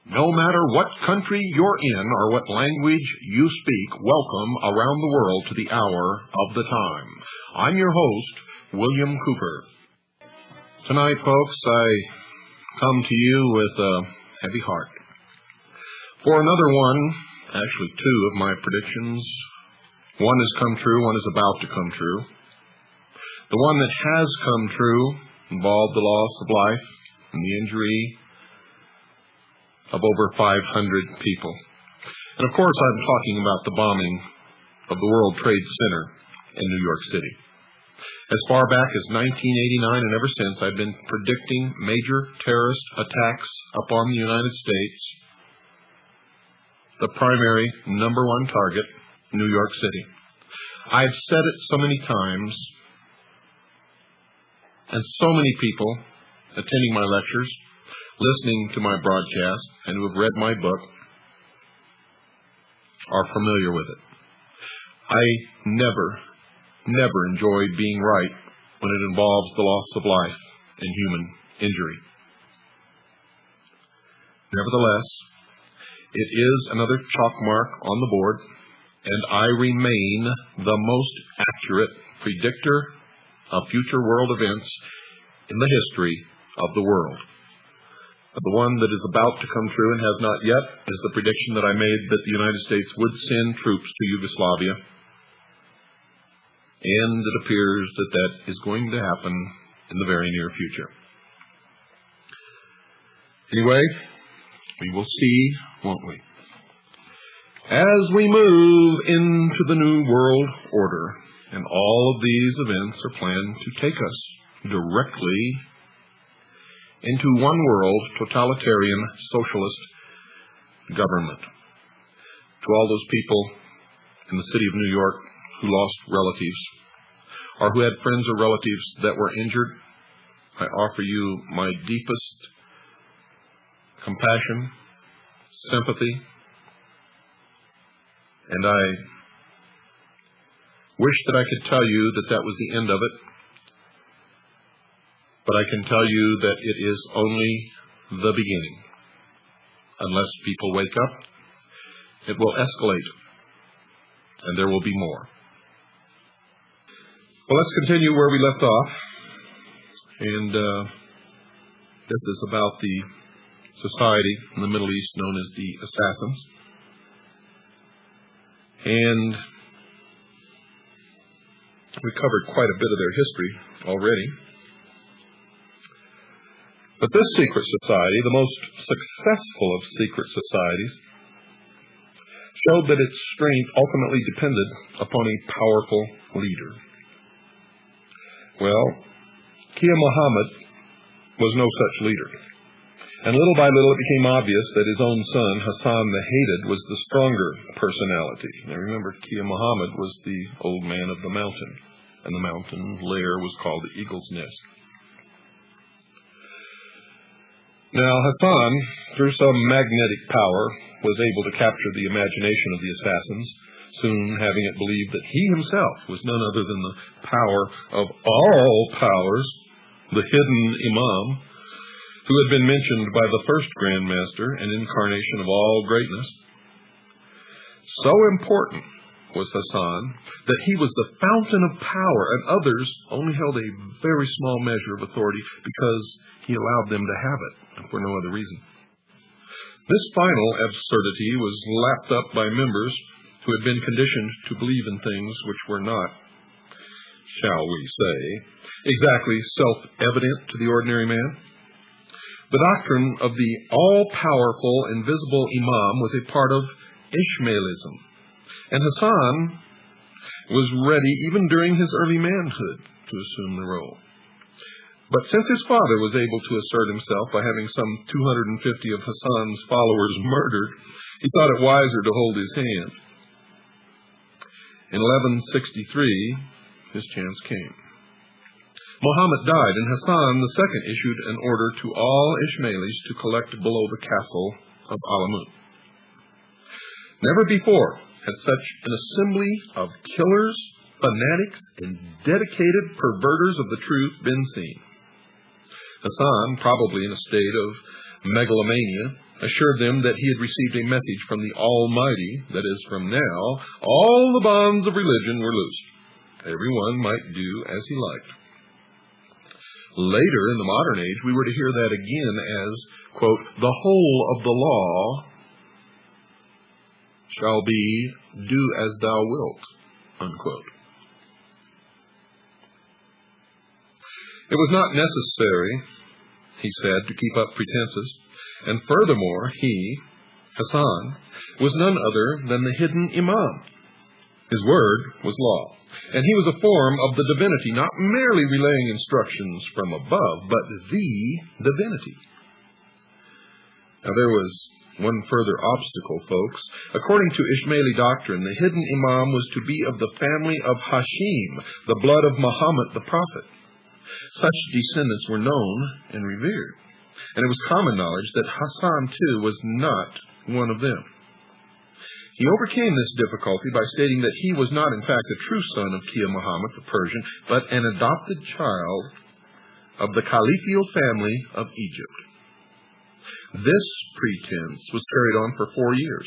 No matter what country you're in or what language you speak, welcome around the world to the hour of the time. I'm your host, William Cooper. Tonight, folks, I come to you with a heavy heart. For another one, actually two of my predictions. One has come true, one is about to come true. The one that has come true involved the loss of life and the injury of over 500 people. And of course, I'm talking about the bombing of the World Trade Center in New York City. As far back as 1989 and ever since, I've been predicting major terrorist attacks upon the United States. The primary number one target, New York City. I've said it so many times, and so many people attending my lectures, listening to my broadcast, and who have read my book are familiar with it. I never enjoy being right when it involves the loss of life and human injury. Nevertheless, it is another chalk mark on the board, and I remain the most accurate predictor of future world events in the history of the world. The one that is about to come true and has not yet is the prediction that I made that the United States would send troops to Yugoslavia. And it appears that that is going to happen in the very near future. Anyway, we will see, won't we? As we move into the new world order, and all of these events are planned to take us directly into one world, totalitarian, socialist government. To all those people in the city of New York who lost relatives, or who had friends or relatives that were injured, I offer you my deepest compassion, sympathy, and I wish that I could tell you that that was the end of it. But I can tell you that it is only the beginning. Unless people wake up, it will escalate, and there will be more. Well, let's continue where we left off. And this is about the society in the Middle East known as the Assassins. And we covered quite a bit of their history already. But this secret society, the most successful of secret societies, showed that its strength ultimately depended upon a powerful leader. Well, Kia Muhammad was no such leader. And little by little it became obvious that his own son, Hassan the Hated, was the stronger personality. Now remember, Kia Muhammad was the old man of the mountain, and the mountain lair was called the Eagle's Nest. Now, Hassan, through some magnetic power, was able to capture the imagination of the assassins, soon having it believed that he himself was none other than the power of all powers, the hidden Imam, who had been mentioned by the first Grand Master, an incarnation of all greatness. So important was Hassan that he was the fountain of power, and others only held a very small measure of authority because he allowed them to have it for no other reason. This final absurdity was lapped up by members who had been conditioned to believe in things which were not, shall we say, exactly self-evident to the ordinary man. The doctrine of the all-powerful, invisible Imam was a part of Ishmaelism, and Hassan was ready, even during his early manhood, to assume the role. But since his father was able to assert himself by having some 250 of Hassan's followers murdered, he thought it wiser to hold his hand. In 1163, his chance came. Muhammad died, and Hassan II issued an order to all Ishmaelis to collect below the castle of Alamut. Never before had such an assembly of killers, fanatics, and dedicated perverters of the truth been seen. Hassan, probably in a state of megalomania, assured them that he had received a message from the Almighty, that is, from now, all the bonds of religion were loosed. Everyone might do as he liked. Later, in the modern age, we were to hear that again as, quote, the whole of the law shall be do as thou wilt, unquote. It was not necessary, he said, to keep up pretenses, and furthermore, he, Hassan, was none other than the hidden imam. His word was law, and he was a form of the divinity, not merely relaying instructions from above, but the divinity. Now there was one further obstacle, folks. According to Ishmaeli doctrine, the hidden imam was to be of the family of Hashim, the blood of Muhammad the prophet. Such descendants were known and revered, and it was common knowledge that Hassan, too, was not one of them. He overcame this difficulty by stating that he was not, in fact, a true son of Kia Muhammad the Persian, but an adopted child of the Caliphal family of Egypt. This pretense was carried on for 4 years,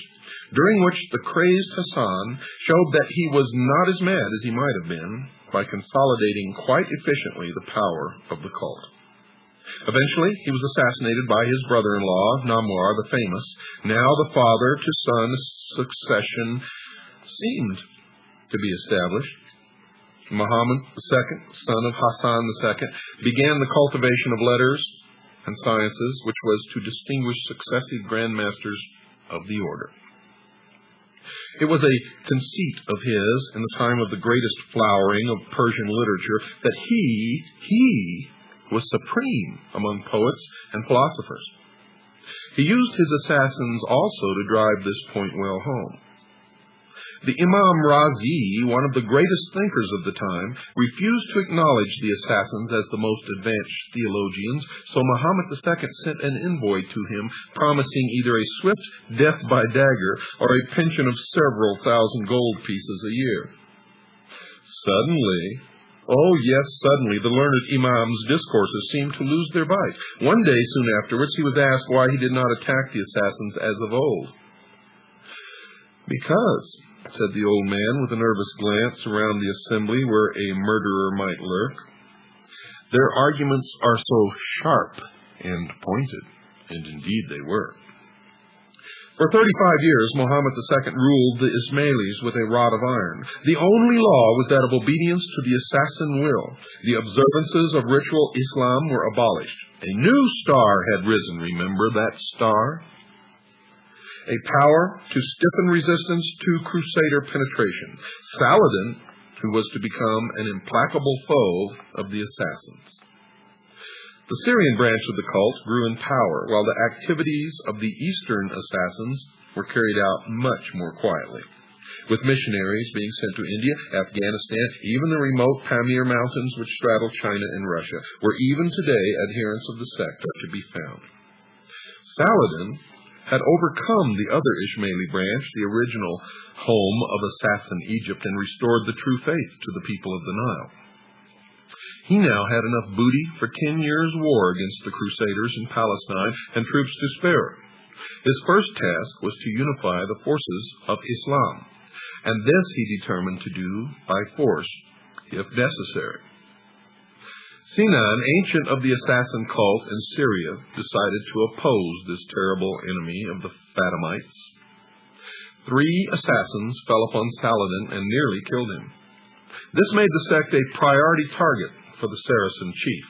during which the crazed Hassan showed that he was not as mad as he might have been by consolidating quite efficiently the power of the cult. Eventually, he was assassinated by his brother-in-law, Namwar the famous. Now the father-to-son succession seemed to be established. Muhammad II, son of Hassan II, began the cultivation of letters and sciences, which was to distinguish successive grandmasters of the order. It was a conceit of his in the time of the greatest flowering of Persian literature that he was supreme among poets and philosophers. He used his assassins also to drive this point well home. The Imam Razi, one of the greatest thinkers of the time, refused to acknowledge the assassins as the most advanced theologians, so Muhammad II sent an envoy to him promising either a swift death by dagger or a pension of several thousand gold pieces a year. Suddenly, the learned Imam's discourses seemed to lose their bite. One day soon afterwards, he was asked why he did not attack the assassins as of old. Because, said the old man with a nervous glance around the assembly where a murderer might lurk, their arguments are so sharp and pointed, and indeed they were. For 35 years, Muhammad II ruled the Ishmaelis with a rod of iron. The only law was that of obedience to the assassin will. The observances of ritual Islam were abolished. A new star had risen, remember that star? A power to stiffen resistance to crusader penetration. Saladin, who was to become an implacable foe of the assassins. The Syrian branch of the cult grew in power, while the activities of the Eastern assassins were carried out much more quietly, with missionaries being sent to India, Afghanistan, even the remote Pamir Mountains which straddle China and Russia, where even today adherents of the sect are to be found. Saladin had overcome the other Ishmaeli branch, the original home of assassin Egypt, and restored the true faith to the people of the Nile. He now had enough booty for 10 years' war against the Crusaders in Palestine and troops to spare. His first task was to unify the forces of Islam, and this he determined to do by force, if necessary. Sinan, ancient of the assassin cult in Syria, decided to oppose this terrible enemy of the Fatimites. 3 assassins fell upon Saladin and nearly killed him. This made the sect a priority target for the Saracen chief.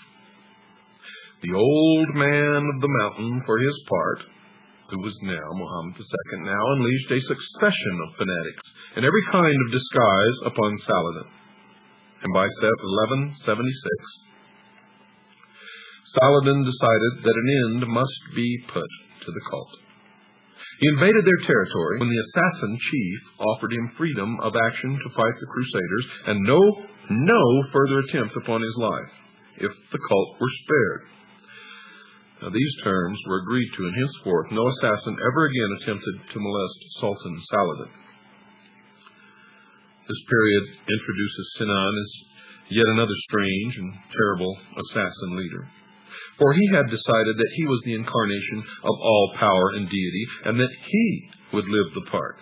The old man of the mountain, for his part, who was now Muhammad II, now unleashed a succession of fanatics in every kind of disguise upon Saladin. And by 1176, Saladin decided that an end must be put to the cult. He invaded their territory when the assassin chief offered him freedom of action to fight the Crusaders and no further attempt upon his life, if the cult were spared. Now, these terms were agreed to, and henceforth no assassin ever again attempted to molest Sultan Saladin. This period introduces Sinan as yet another strange and terrible assassin leader. for he had decided that he was the incarnation of all power and deity, and that he would live the part.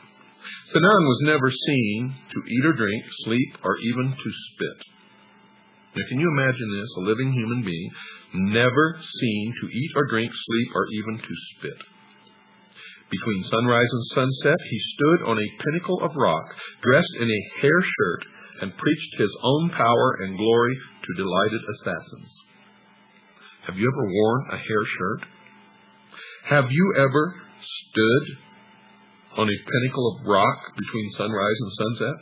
Sinan was never seen to eat or drink, sleep, or even to spit. Now, can you imagine this? A living human being, never seen to eat or drink, sleep, or even to spit. Between sunrise and sunset, he stood on a pinnacle of rock, dressed in a hair shirt, and preached his own power and glory to delighted assassins. Have you ever worn a hair shirt? Have you ever stood on a pinnacle of rock between sunrise and sunset?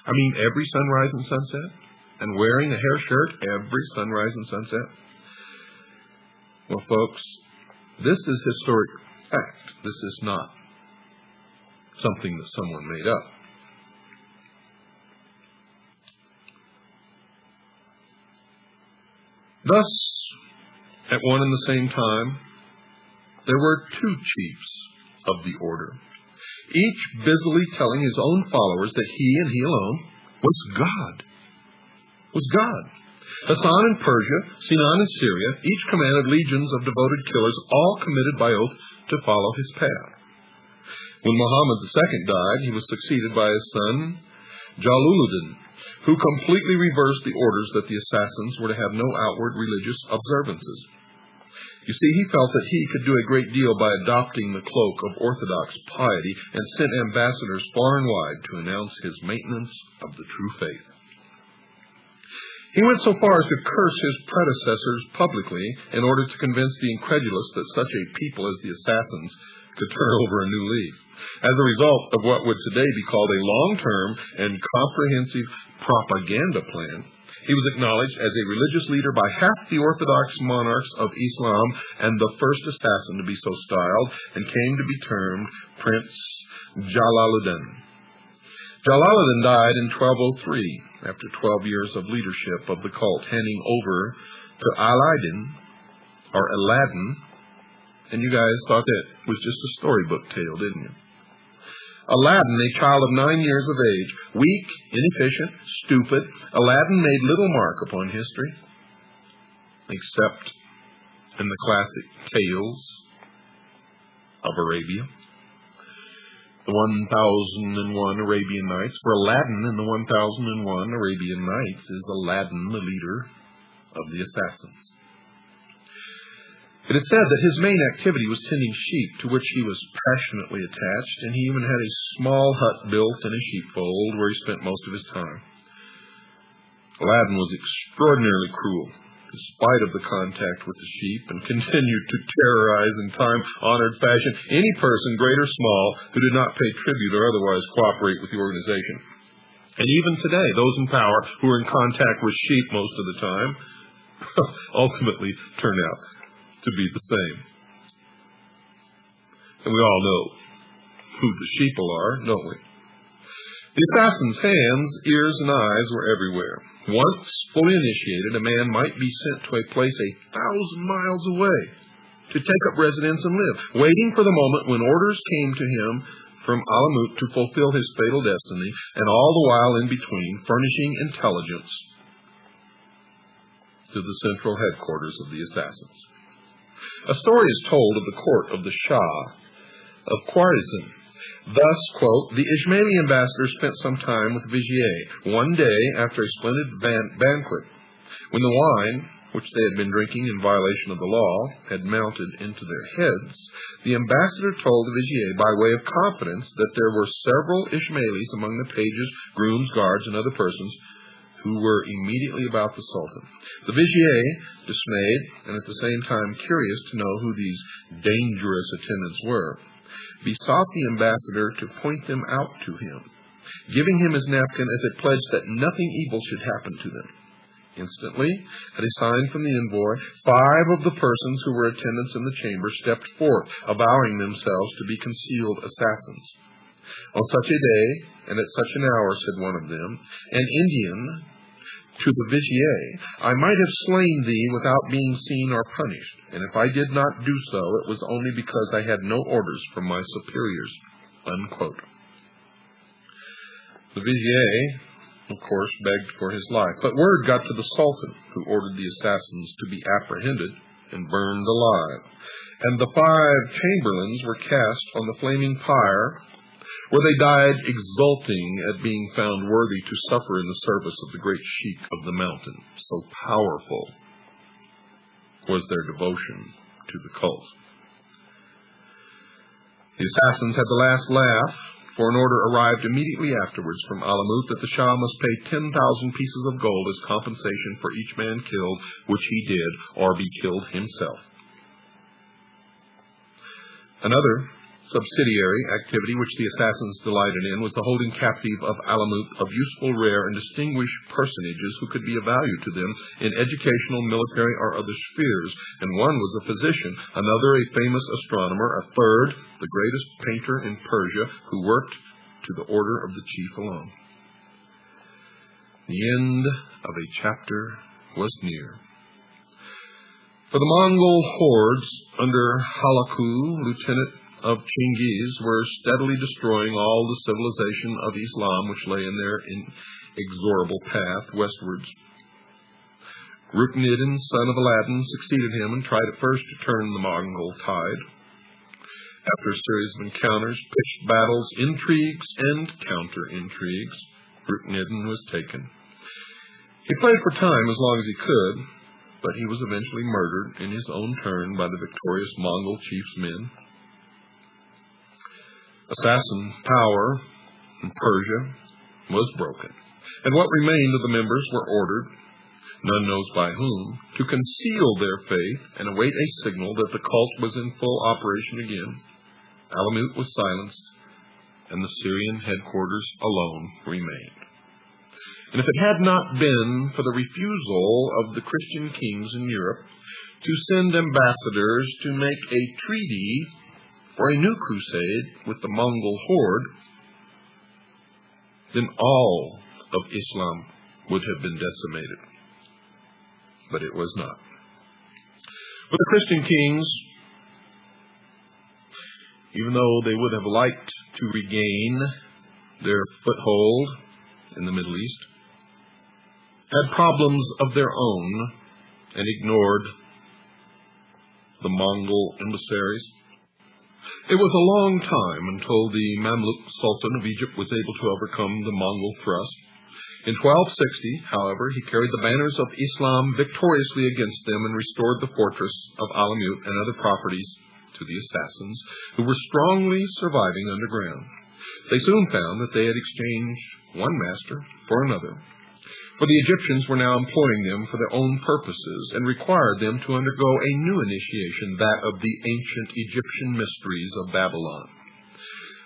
I mean, every sunrise and sunset? And wearing a hair shirt every sunrise and sunset? Well, folks, this is historic fact. This is not something that someone made up. Thus, at one and the same time, there were two chiefs of the order, each busily telling his own followers that he and he alone was God. Hassan in Persia, Sinan in Syria, each commanded legions of devoted killers, all committed by oath to follow his path. When Muhammad II died, he was succeeded by his son, Jalaluddin, who completely reversed the orders that the assassins were to have no outward religious observances. You see, he felt that he could do a great deal by adopting the cloak of orthodox piety, and sent ambassadors far and wide to announce his maintenance of the true faith. He went so far as to curse his predecessors publicly in order to convince the incredulous that such a people as the assassins could turn over a new leaf. As a result of what would today be called a long-term and comprehensive propaganda plan, he was acknowledged as a religious leader by half the orthodox monarchs of Islam, and the first assassin to be so styled, and came to be termed Prince Jalaluddin. Jalaluddin died in 1203, after 12 years of leadership of the cult, handing over to Aladdin, and you guys thought that was just a storybook tale, didn't you? Aladdin, a child of 9 years of age, weak, inefficient, stupid, Aladdin made little mark upon history, except in the classic tales of Arabia. The 1001 Arabian Nights. For Aladdin in the 1001 Arabian Nights is Aladdin, the leader of the assassins. It is said that his main activity was tending sheep, to which he was passionately attached, and he even had a small hut built in a sheepfold where he spent most of his time. Aladdin was extraordinarily cruel, in spite of the contact with the sheep, and continued to terrorize in time-honored fashion any person, great or small, who did not pay tribute or otherwise cooperate with the organization. And even today, those in power who are in contact with sheep most of the time ultimately turn out to be the same. And we all know who the sheeple are, don't we? The assassin's hands, ears, and eyes were everywhere. Once fully initiated, a man might be sent to a place 1,000 miles away to take up residence and live, waiting for the moment when orders came to him from Alamut to fulfill his fatal destiny, and all the while in between furnishing intelligence to the central headquarters of the assassins. A story is told of the court of the Shah of Khwarizm. Thus, quote, the Ishmaeli ambassador spent some time with Vizier one day after a splendid banquet. When the wine, which they had been drinking in violation of the law, had mounted into their heads, the ambassador told the Vizier by way of confidence that there were several Ishmaelis among the pages, grooms, guards, and other persons who were immediately about the Sultan. The Vizier, dismayed and at the same time curious to know who these dangerous attendants were, besought the ambassador to point them out to him, giving him his napkin as a pledge that nothing evil should happen to them. Instantly, at a sign from the envoy, 5 of the persons who were attendants in the chamber stepped forth, avowing themselves to be concealed assassins. On such a day, and at such an hour, said one of them, an Indian, to the Vizier, I might have slain thee without being seen or punished, and if I did not do so, it was only because I had no orders from my superiors. Unquote. The Vizier of course, begged for his life. But word got to the Sultan, who ordered the assassins to be apprehended and burned alive. And the 5 chamberlains were cast on the flaming pyre, where they died exulting at being found worthy to suffer in the service of the great sheik of the mountain. So powerful was their devotion to the cult. The assassins had the last laugh, for an order arrived immediately afterwards from Alamut that the Shah must pay 10,000 pieces of gold as compensation for each man killed, which he did, or be killed himself. Another subsidiary activity which the assassins delighted in was the holding captive of Alamut of useful, rare, and distinguished personages who could be of value to them in educational, military, or other spheres. And one was a physician, another a famous astronomer, a third the greatest painter in Persia, who worked to the order of the chief alone. The end of a chapter was near. For the Mongol hordes under Halaku, lieutenant of Chinggis, were steadily destroying all the civilization of Islam which lay in their inexorable path westwards. Ruknidin, son of Aladdin, succeeded him and tried at first to turn the Mongol tide. After a series of encounters, pitched battles, intrigues, and counter-intrigues, Ruknidin was taken. He played for time as long as he could, but he was eventually murdered in his own turn by the victorious Mongol chief's men. Assassin power in Persia was broken, and what remained of the members were ordered, none knows by whom, to conceal their faith and await a signal that the cult was in full operation again. Alamut was silenced, and the Syrian headquarters alone remained. And if it had not been for the refusal of the Christian kings in Europe to send ambassadors to make a treaty for a new crusade with the Mongol horde, then all of Islam would have been decimated. But it was not. But the Christian kings, even though they would have liked to regain their foothold in the Middle East, had problems of their own and ignored the Mongol emissaries. It was a long time until the Mamluk Sultan of Egypt was able to overcome the Mongol thrust. In 1260, however, he carried the banners of Islam victoriously against them and restored the fortress of Alamut and other properties to the assassins, who were strongly surviving underground. They soon found that they had exchanged one master for another, for the Egyptians were now employing them for their own purposes and required them to undergo a new initiation, that of the ancient Egyptian mysteries of Babylon.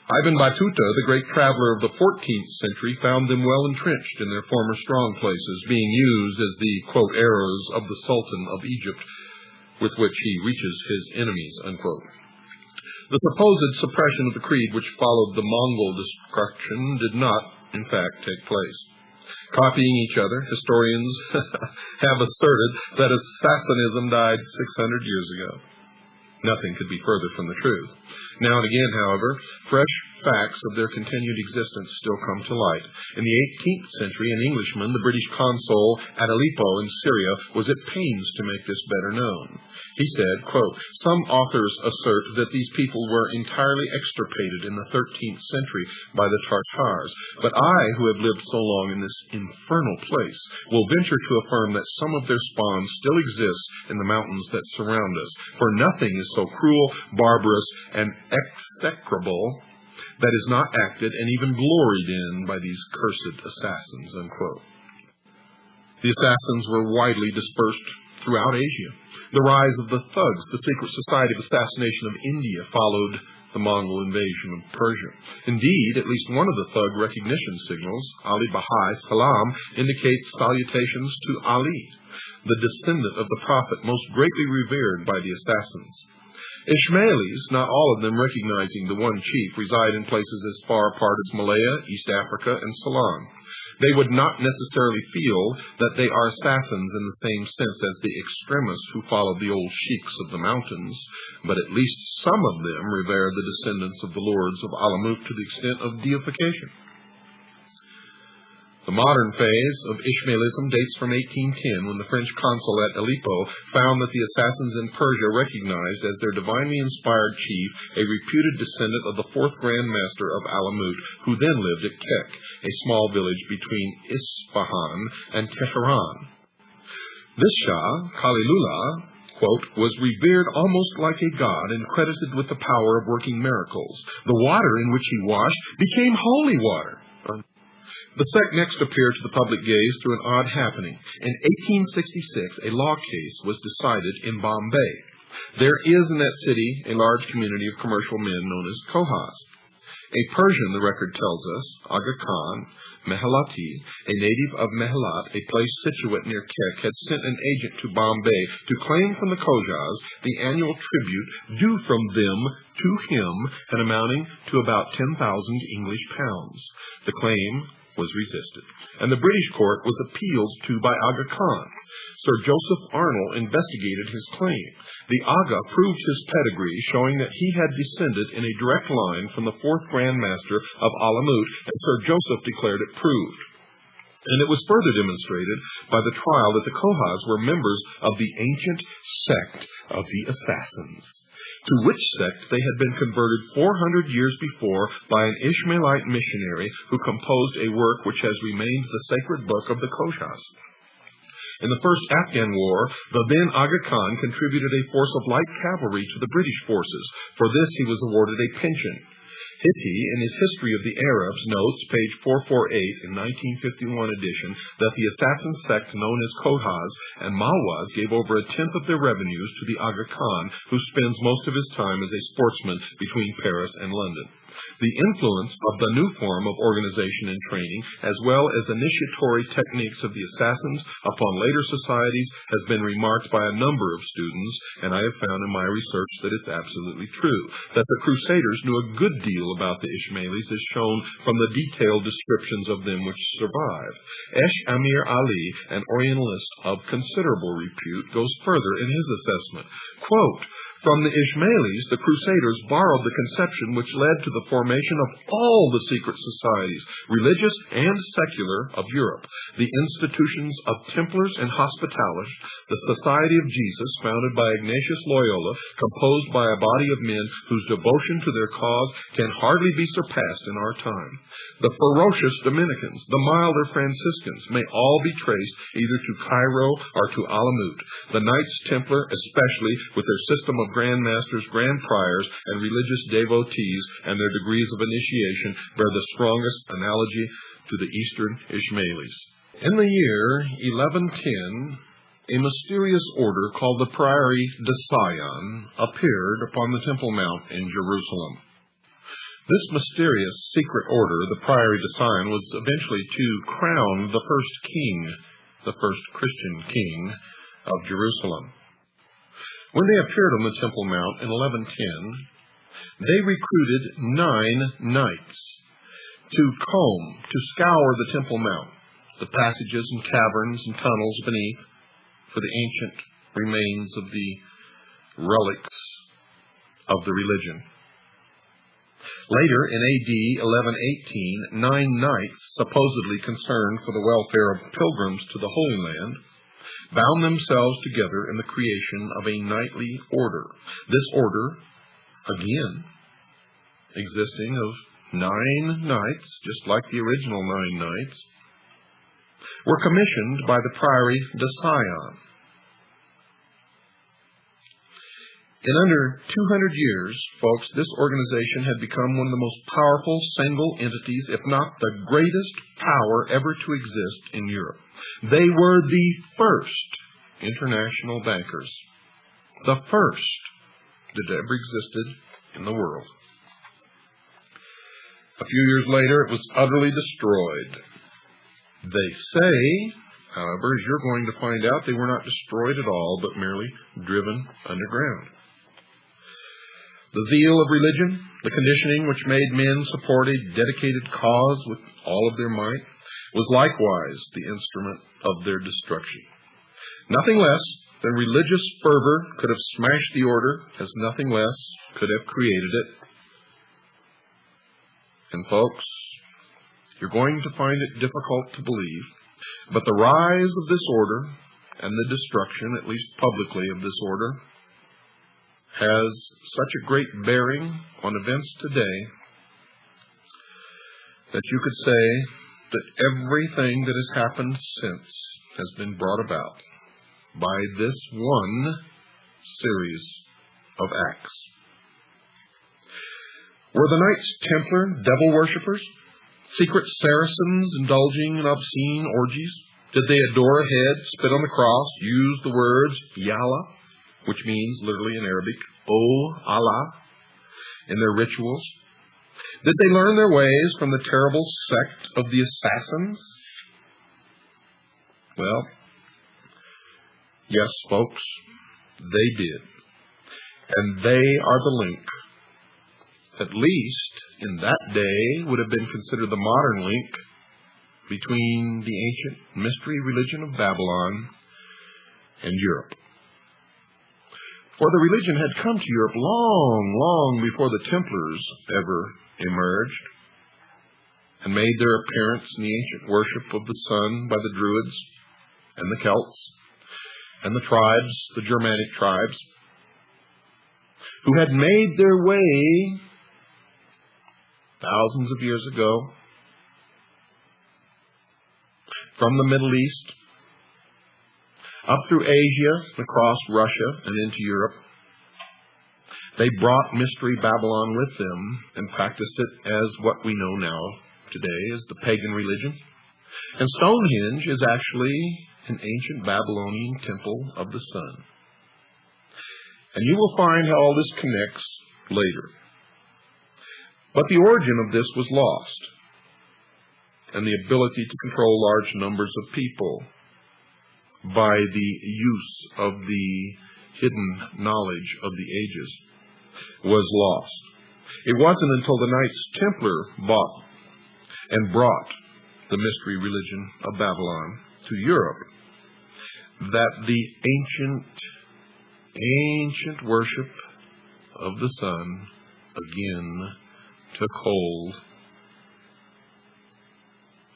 Ibn Battuta, the great traveler of the 14th century, found them well entrenched in their former strong places, being used as the, quote, arrows of the Sultan of Egypt, with which he reaches his enemies, unquote. The supposed suppression of the creed which followed the Mongol destruction did not, in fact, take place. Copying each other, historians have asserted that Assassinism died 600 years ago. Nothing could be further from the truth. Now and again, however, fresh facts of their continued existence still come to light. In the 18th century, an Englishman, the British consul at Aleppo in Syria, was at pains to make this better known. He said, quote, "Some authors assert that these people were entirely extirpated in the 13th century by the Tartars, but I, who have lived so long in this infernal place, will venture to affirm that some of their spawn still exists in the mountains that surround us, for nothing is so cruel, barbarous, and execrable that is not acted and even gloried in by these cursed assassins," unquote. The assassins were widely dispersed throughout Asia. The rise of the thugs, the secret society of assassination of India, followed the Mongol invasion of Persia. Indeed, at least one of the thug recognition signals, Ali Bahai Salam, indicates salutations to Ali, the descendant of the prophet most greatly revered by the assassins. Ishmaelites, not all of them recognizing the one chief, reside in places as far apart as Malaya, East Africa, and Ceylon. They would not necessarily feel that they are assassins in the same sense as the extremists who followed the old sheiks of the mountains, but at least some of them revere the descendants of the lords of Alamut to the extent of deification. The modern phase of Ishmaelism dates from 1810, when the French consul at Aleppo found that the assassins in Persia recognized as their divinely inspired chief a reputed descendant of the fourth Grand Master of Alamut, who then lived at Kek, a small village between Isfahan and Tehran. This Shah, Khalilullah, quote, was revered almost like a god and credited with the power of working miracles. The water in which he washed became holy water. The sect next appeared to the public gaze through an odd happening. In 1866, a law case was decided in Bombay. There is in that city a large community of commercial men known as Kohas. A Persian, the record tells us, Aga Khan Mehalati, a native of Mehalat, a place situate near Kek, had sent an agent to Bombay to claim from the Khojas the annual tribute due from them to him, and amounting to about 10,000 English pounds. The claim was resisted, and the British court was appealed to by Aga Khan. Sir Joseph Arnold investigated his claim. The Aga proved his pedigree, showing that he had descended in a direct line from the fourth Grand Master of Alamut, and Sir Joseph declared it proved. And it was further demonstrated by the trial that the Kohas were members of the ancient sect of the Assassins, to which sect they had been converted 400 years before by an Ishmaelite missionary who composed a work which has remained the sacred book of the Kohas. In the First Afghan War, the then Aga Khan contributed a force of light cavalry to the British forces. For this he was awarded a pension. Hitti, in his History of the Arabs, notes, page 448 in 1951 edition, that the assassin sect known as Kohas and Malwas gave over a tenth of their revenues to the Aga Khan, who spends most of his time as a sportsman between Paris and London. The influence of the new form of organization and training, as well as initiatory techniques of the assassins upon later societies, has been remarked by a number of students, and I have found in my research that it's absolutely true. That the Crusaders knew a good deal about the Ishmaelis is shown from the detailed descriptions of them which survive. Esh Amir Ali, an Orientalist of considerable repute, goes further in his assessment. Quote, "From the Ishmaelis, the Crusaders borrowed the conception which led to the formation of all the secret societies, religious and secular, of Europe. The institutions of Templars and Hospitallers, the Society of Jesus, founded by Ignatius Loyola, composed by a body of men whose devotion to their cause can hardly be surpassed in our time. The ferocious Dominicans, the milder Franciscans, may all be traced either to Cairo or to Alamut. The Knights Templar, especially, with their system of Grand Masters, Grand Priors, and religious devotees, and their degrees of initiation, bear the strongest analogy to the Eastern Ishmaelis." In the year 1110, a mysterious order called the Priory de Sion appeared upon the Temple Mount in Jerusalem. This mysterious secret order, the Priory de Sion, was eventually to crown the first king, the first Christian king of Jerusalem. When they appeared on the Temple Mount in 1110, they recruited 9 knights to scour the Temple Mount, the passages and caverns and tunnels beneath, for the ancient remains of the relics of the religion. Later, in A.D. 1118, 9 knights, supposedly concerned for the welfare of pilgrims to the Holy Land, bound themselves together in the creation of a knightly order. This order, again, existing of 9 knights, just like the original 9 knights, were commissioned by the Priory de Sion. In under 200 years, folks, this organization had become one of the most powerful single entities, if not the greatest power ever to exist in Europe. They were the first international bankers, the first that ever existed in the world. A few years later, it was utterly destroyed. They say, however, as you're going to find out, they were not destroyed at all, but merely driven underground. The zeal of religion, the conditioning which made men support a dedicated cause with all of their might, was likewise the instrument of their destruction. Nothing less than religious fervor could have smashed the order, as nothing less could have created it. And folks, You're going to find it difficult to believe, but the rise of this order and the destruction, at least publicly, of this order has such a great bearing on events today that you could say that everything that has happened since has been brought about by this one series of acts. Were the Knights Templar devil worshippers? Secret Saracens indulging in obscene orgies? Did they adore a head, spit on the cross, use the words Yalla, which means literally in Arabic, O Allah, in their rituals? Did they learn their ways from the terrible sect of the Assassins? Well, yes, folks, they did. And they are the link, at least in that day, would have been considered the modern link between the ancient mystery religion of Babylon and Europe. For the religion had come to Europe long, long before the Templars ever emerged and made their appearance in the ancient worship of the sun by the Druids and the Celts and the tribes, the Germanic tribes, who had made their way thousands of years ago from the Middle East up through Asia, across Russia, and into Europe. They brought Mystery Babylon with them and practiced it as what we know now today as the pagan religion. And Stonehenge is actually an ancient Babylonian temple of the sun. And you will find how all this connects later. But the origin of this was lost, and the ability to control large numbers of people by the use of the hidden knowledge of the ages was lost. It wasn't until the Knights Templar bought and brought the mystery religion of Babylon to Europe that the ancient worship of the sun again took hold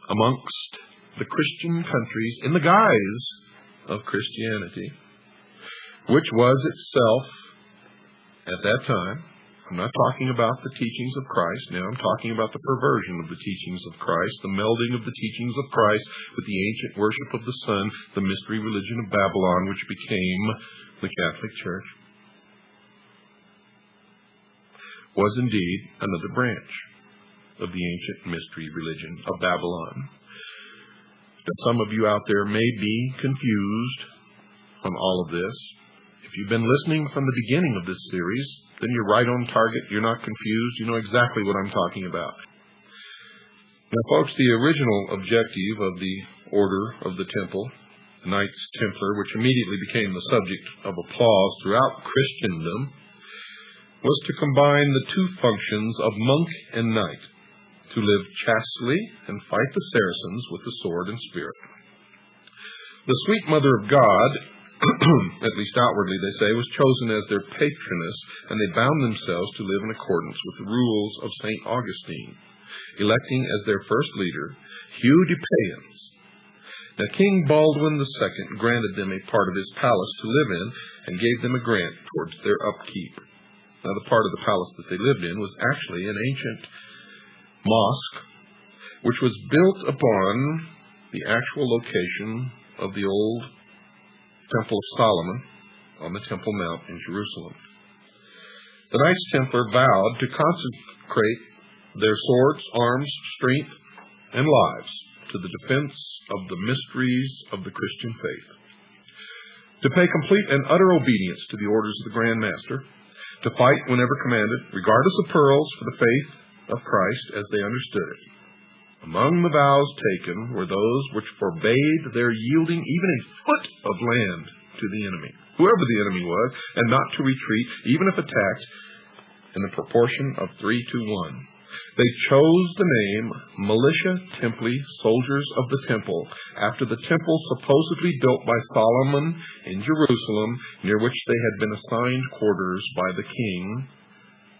amongst the Christian countries in the guise of Christianity, which was itself, at that time, I'm not talking about the teachings of Christ now, I'm talking about the perversion of the teachings of Christ, the melding of the teachings of Christ with the ancient worship of the sun, the mystery religion of Babylon, which became the Catholic Church, was indeed another branch of the ancient mystery religion of Babylon. Some of you out there may be confused on all of this. If you've been listening from the beginning of this series, then you're right on target. You're not confused. You know exactly what I'm talking about. Now, folks, the original objective of the Order of the Temple, the Knights Templar, which immediately became the subject of applause throughout Christendom, was to combine the two functions of monk and knight, to live chastely and fight the Saracens with the sword and spear. The sweet Mother of God, at least outwardly they say, was chosen as their patroness, and they bound themselves to live in accordance with the rules of St. Augustine, electing as their first leader Hugh de Payens. Now King Baldwin II granted them a part of his palace to live in and gave them a grant towards their upkeep. Now the part of the palace that they lived in was actually an ancient mosque, which was built upon the actual location of the old Temple of Solomon on the Temple Mount in Jerusalem. The Knights Templar vowed to consecrate their swords, arms, strength, and lives to the defense of the mysteries of the Christian faith, to pay complete and utter obedience to the orders of the Grand Master, to fight whenever commanded, regardless of perils, for the faith of Christ as they understood it. Among the vows taken were those which forbade their yielding even a foot of land to the enemy, whoever the enemy was, and not to retreat, even if attacked, in the proportion of 3 to 1. They chose the name Militia Templi, Soldiers of the Temple, after the temple supposedly built by Solomon in Jerusalem, near which they had been assigned quarters by the king,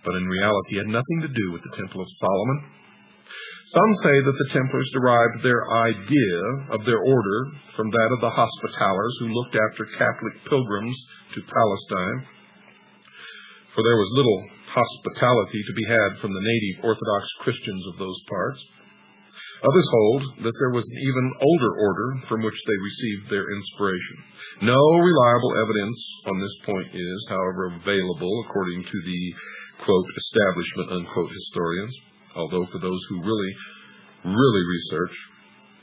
but in reality had nothing to do with the Temple of Solomon. Some say that the Templars derived their idea of their order from that of the Hospitallers who looked after Catholic pilgrims to Palestine, for there was little hospitality to be had from the native Orthodox Christians of those parts. Others hold that there was an even older order from which they received their inspiration. No reliable evidence on this point is, however, available according to the, quote, establishment, unquote, historians, although for those who really research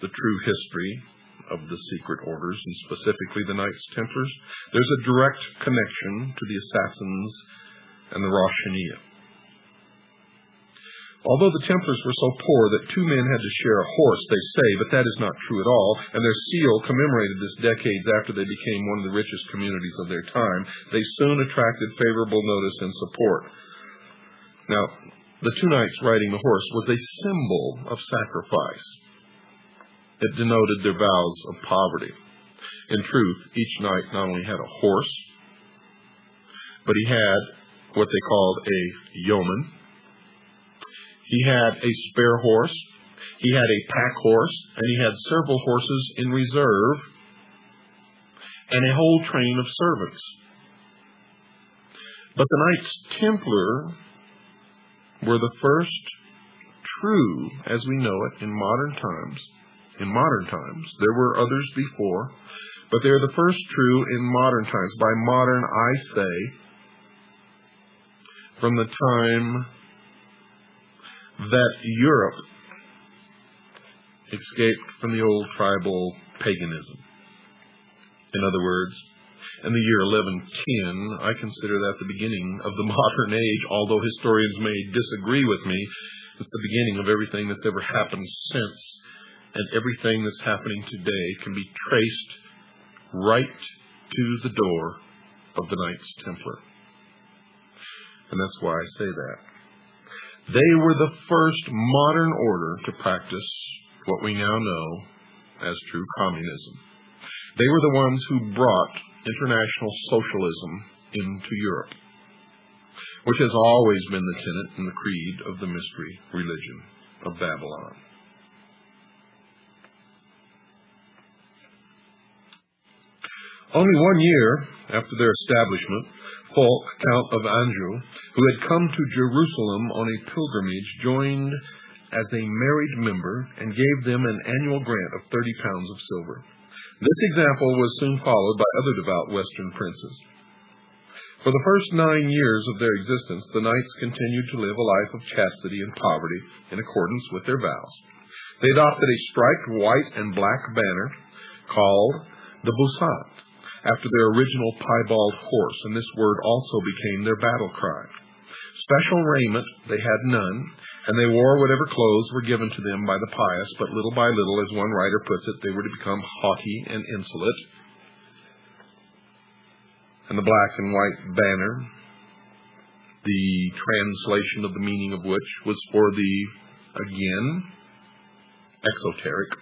the true history of the secret orders, and specifically the Knights Templars, there's a direct connection to the Assassins and the Roshaniya. Although the Templars were so poor that two men had to share a horse, they say, but that is not true at all, and their seal commemorated this decades after they became one of the richest communities of their time, they soon attracted favorable notice and support. Now, the two knights riding the horse was a symbol of sacrifice. It denoted their vows of poverty. In truth, each knight not only had a horse, but he had what they called a yeoman. He had a spare horse, he had a pack horse, and he had several horses in reserve, and a whole train of servants. But the Knights Templar were the first true, as we know it, in modern times. In modern times, there were others before, but they're the first true in modern times. By modern, I say, from the time that Europe escaped from the old tribal paganism. In other words, in the year 1110, I consider that the beginning of the modern age, although historians may disagree with me. It's the beginning of everything that's ever happened since, and everything that's happening today can be traced right to the door of the Knights Templar. And that's why I say that. They were the first modern order to practice what we now know as true communism. They were the ones who brought international socialism into Europe, which has always been the tenet and the creed of the mystery religion of Babylon. Only 1 year after their establishment, Fulk, Count of Anjou, who had come to Jerusalem on a pilgrimage, joined as a married member and gave them an annual grant of 30 pounds of silver. This example was soon followed by other devout Western princes. For the first 9 years of their existence, the knights continued to live a life of chastity and poverty in accordance with their vows. They adopted a striped white and black banner called the Busat, after their original piebald horse, and this word also became their battle cry. Special raiment they had none, and they wore whatever clothes were given to them by the pious, but little by little, as one writer puts it, they were to become haughty and insolent. And the black and white banner, the translation of the meaning of which was for the, again, exoteric.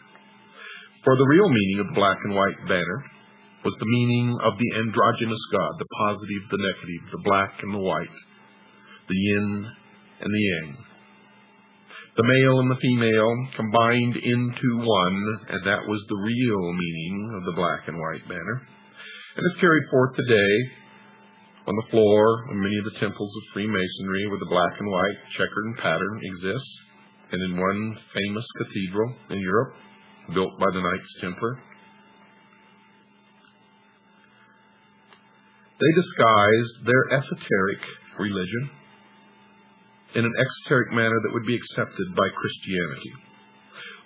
For the real meaning of the black and white banner was the meaning of the androgynous God, the positive, the negative, the black and the white, the yin and the yang. The male and the female combined into one, and that was the real meaning of the black and white banner. And it's carried forth today on the floor of many of the temples of Freemasonry, where the black and white checkered pattern exists, and in one famous cathedral in Europe, built by the Knights Templar. They disguised their esoteric religion in an exoteric manner that would be accepted by Christianity.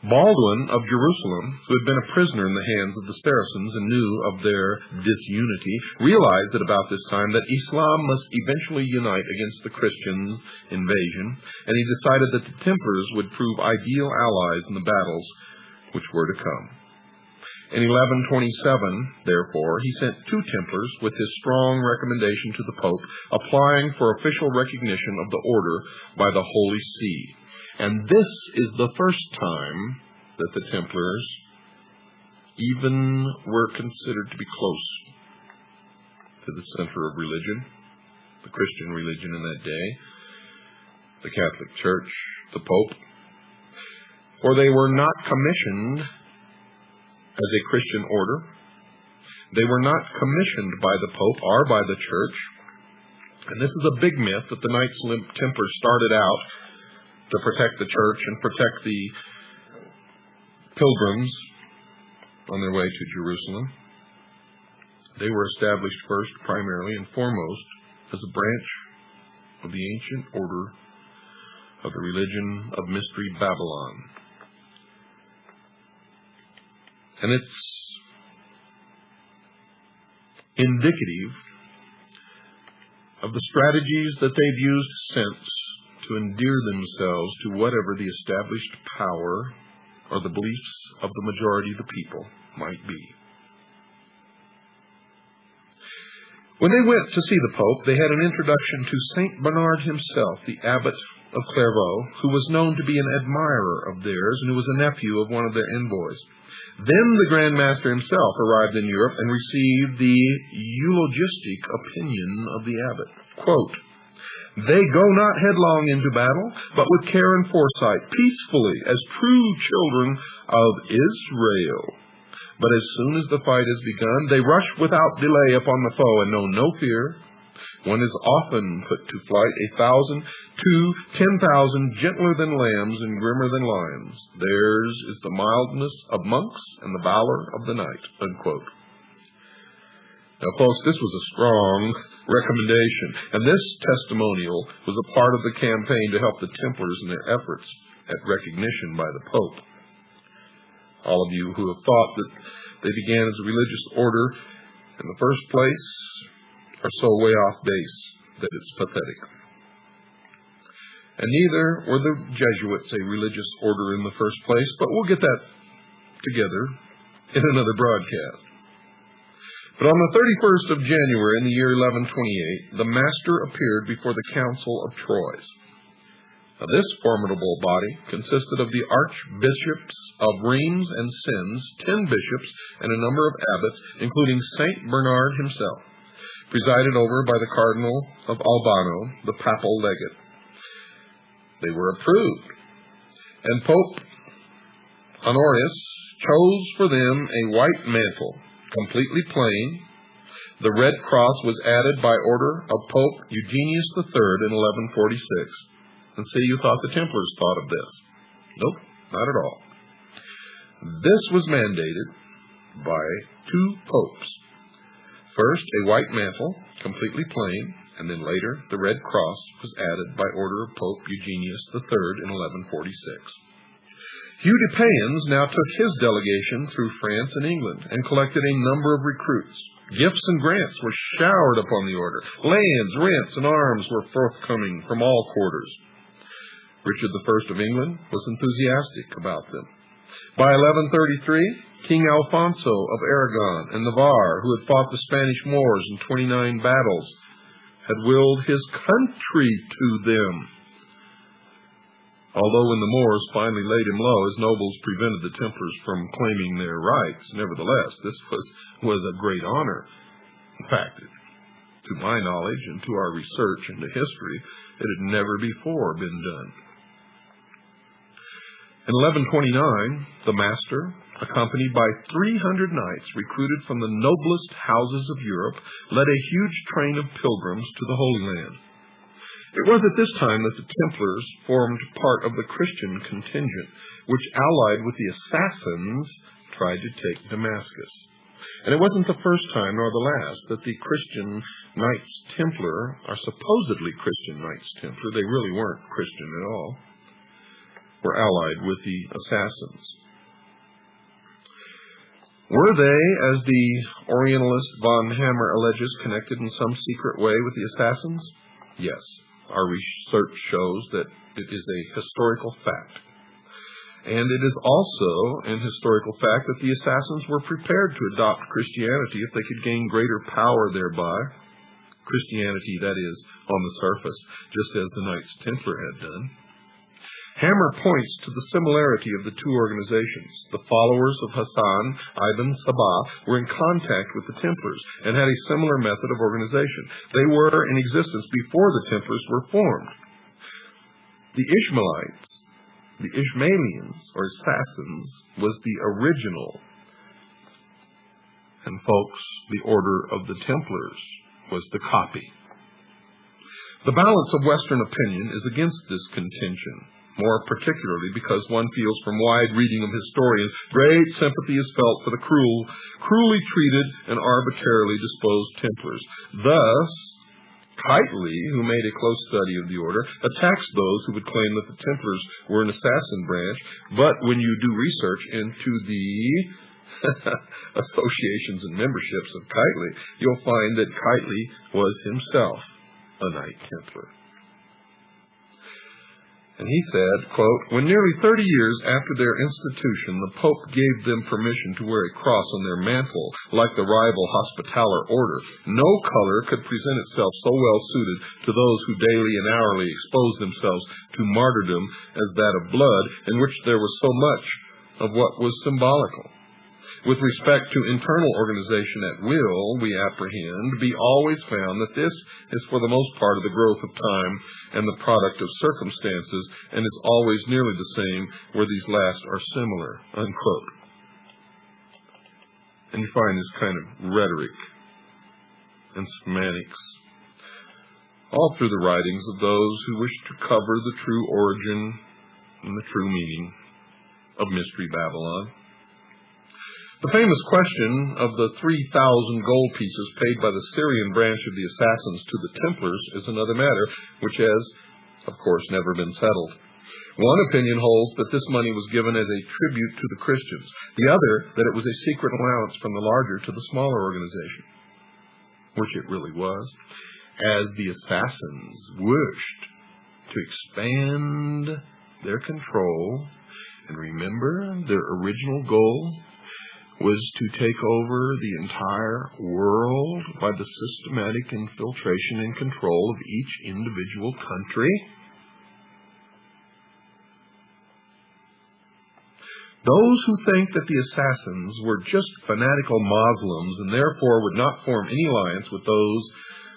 Baldwin of Jerusalem, who had been a prisoner in the hands of the Saracens and knew of their disunity, realized at about this time that Islam must eventually unite against the Christian invasion, and he decided that the Templars would prove ideal allies in the battles which were to come. In 1127, therefore, he sent 2 Templars with his strong recommendation to the Pope, applying for official recognition of the order by the Holy See. And this is the first time that the Templars even were considered to be close to the center of religion, the Christian religion in that day, the Catholic Church, the Pope. for they were not commissioned as a Christian order. They were not commissioned by the Pope or by the Church. And this is a big myth that the Knights Templars started out to protect the Church and protect the pilgrims on their way to Jerusalem. They were established first, primarily and foremost, as a branch of the ancient order of the religion of Mystery Babylon. And it's indicative of the strategies that they've used since to endear themselves to whatever the established power or the beliefs of the majority of the people might be. When they went to see the Pope, they had an introduction to Saint Bernard himself, the abbot of Clairvaux, who was known to be an admirer of theirs and who was a nephew of one of their envoys. Then the Grand Master himself arrived in Europe and received the eulogistic opinion of the abbot. Quote, "They go not headlong into battle, but with care and foresight, peacefully, as true children of Israel. But as soon as the fight is begun, they rush without delay upon the foe and know no fear. One is often put to flight 1,000 to 10,000, gentler than lambs and grimmer than lions. Theirs is the mildness of monks and the valor of the knight." Unquote. Now, folks, this was a strong recommendation, and this testimonial was a part of the campaign to help the Templars in their efforts at recognition by the Pope. All of you who have thought that they began as a religious order in the first place are so way off base that it's pathetic. And neither were the Jesuits a religious order in the first place, but we'll get that together in another broadcast. But on the 31st of January in the year 1128, the Master appeared before the Council of Troyes. Now, this formidable body consisted of the archbishops of Reims and Sens, 10 bishops, and a number of abbots, including Saint Bernard himself, presided over by the Cardinal of Albano, the papal legate. They were approved, and Pope Honorius chose for them a white mantle, completely plain. The red cross was added by order of Pope Eugenius III in 1146. And see, you thought the Templars thought of this. Nope, not at all. This was mandated by 2 popes. First, a white mantle, completely plain, and then later the red cross was added by order of Pope Eugenius III in 1146. Hugh de Payens now took his delegation through France and England and collected a number of recruits. Gifts and grants were showered upon the order. Lands, rents, and arms were forthcoming from all quarters. Richard I of England was enthusiastic about them. By 1133, King Alfonso of Aragon and Navarre, who had fought the Spanish Moors in 29 battles, had willed his country to them. Although when the Moors finally laid him low, his nobles prevented the Templars from claiming their rights. Nevertheless, this was a great honor. In fact, to my knowledge and to our research into history, it had never before been done. In 1129, the Master, accompanied by 300 knights recruited from the noblest houses of Europe, led a huge train of pilgrims to the Holy Land. It was at this time that the Templars formed part of the Christian contingent, which, allied with the Assassins, tried to take Damascus. And it wasn't the first time nor the last that the Christian Knights Templar, or supposedly Christian Knights Templar, they really weren't Christian at all, were allied with the Assassins. Were they, as the Orientalist von Hammer alleges, connected in some secret way with the Assassins? Yes. Our research shows that it is a historical fact. And it is also an historical fact that the Assassins were prepared to adopt Christianity if they could gain greater power thereby. Christianity, that is, on the surface, just as the Knights Templar had done. Hammer points to the similarity of the two organizations. The followers of Hassan ibn Sabah were in contact with the Templars and had a similar method of organization. They were in existence before the Templars were formed. The Ishmaelites The Ishmaelians, or Assassins, was the original. And folks, the Order of the Templars was the copy. The balance of Western opinion is against this contention, more particularly because one feels from wide reading of historians great sympathy is felt for the cruelly treated and arbitrarily disposed Templars. Thus, Keightley, who made a close study of the order, attacks those who would claim that the Templars were an assassin branch, but when you do research into the associations and memberships of Keightley, you'll find that Keightley was himself a Knight Templar. And he said, quote, "When nearly 30 years after their institution, the Pope gave them permission to wear a cross on their mantle, like the rival Hospitaller order, no color could present itself so well suited to those who daily and hourly expose themselves to martyrdom as that of blood, in which there was so much of what was symbolical. With respect to internal organization at will, we apprehend, be always found that this is for the most part of the growth of time and the product of circumstances, and is always nearly the same where these last are similar," unquote. And you find this kind of rhetoric and semantics all through the writings of those who wish to cover the true origin and the true meaning of Mystery Babylon. The famous question of the 3,000 gold pieces paid by the Syrian branch of the Assassins to the Templars is another matter, which has, of course, never been settled. One opinion holds that this money was given as a tribute to the Christians, the other that it was a secret allowance from the larger to the smaller organization, which it really was, as the Assassins wished to expand their control. And remember, their original goal was to take over the entire world by the systematic infiltration and control of each individual country. Those who think that the Assassins were just fanatical Muslims and therefore would not form any alliance with those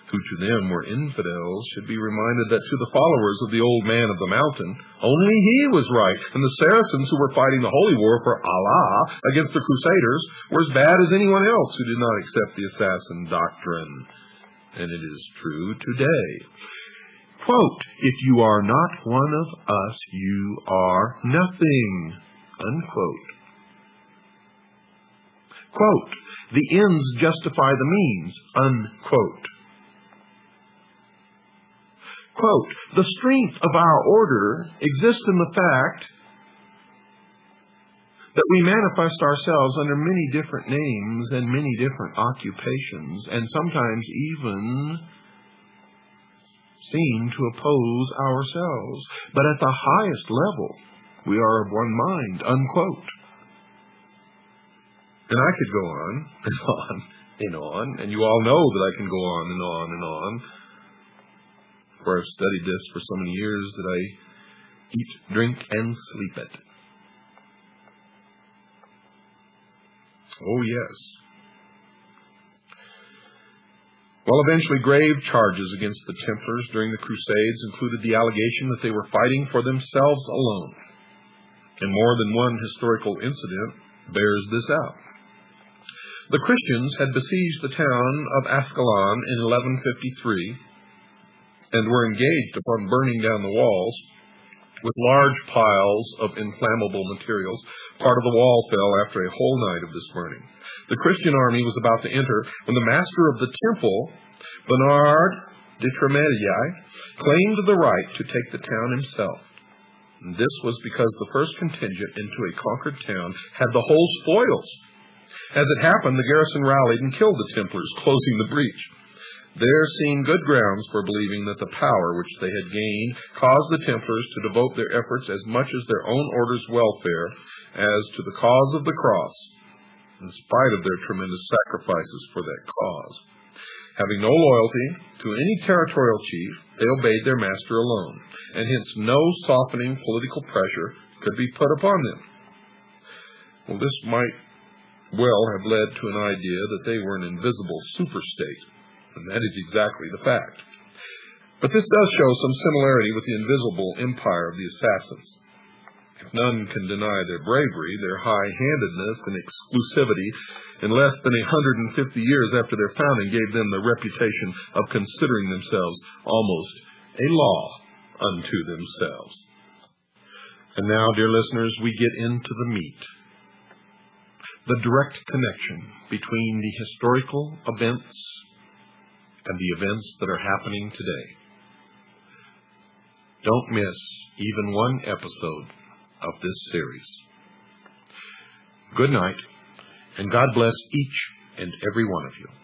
who to them were infidels should be reminded that to the followers of the old man of the mountain, only he was right, and the Saracens who were fighting the holy war for Allah against the Crusaders were as bad as anyone else who did not accept the assassin doctrine. And it is true today. Quote, "If you are not one of us, you are nothing," unquote. Quote, "The ends justify the means," unquote. Quote, "The strength of our order exists in the fact that we manifest ourselves under many different names and many different occupations, and sometimes even seem to oppose ourselves. But at the highest level, we are of one mind," unquote. And I could go on and on and on, and you all know that I can go on and on and on. For I've studied this for so many years that I eat, drink, and sleep it. Oh, yes. Well, eventually grave charges against the Templars during the Crusades included the allegation that they were fighting for themselves alone. And more than one historical incident bears this out. The Christians had besieged the town of Ascalon in 1153, and were engaged upon burning down the walls with large piles of inflammable materials. Part of the wall fell after a whole night of this burning. The Christian army was about to enter when the master of the temple, Bernard de Tremediae, claimed the right to take the town himself. And this was because the first contingent into a conquered town had the whole spoils. As it happened, the garrison rallied and killed the Templars, closing the breach. There seemed good grounds for believing that the power which they had gained caused the Templars to devote their efforts as much as their own order's welfare as to the cause of the cross, in spite of their tremendous sacrifices for that cause. Having no loyalty to any territorial chief, they obeyed their master alone, and hence no softening political pressure could be put upon them. Well, this might well have led to an idea that they were an invisible superstate. And that is exactly the fact. But this does show some similarity with the invisible empire of the Assassins. If none can deny their bravery, their high-handedness and exclusivity in less than 150 years after their founding gave them the reputation of considering themselves almost a law unto themselves. And now, dear listeners, we get into the meat, the direct connection between the historical events and the events that are happening today. Don't miss even one episode of this series. Good night, and God bless each and every one of you.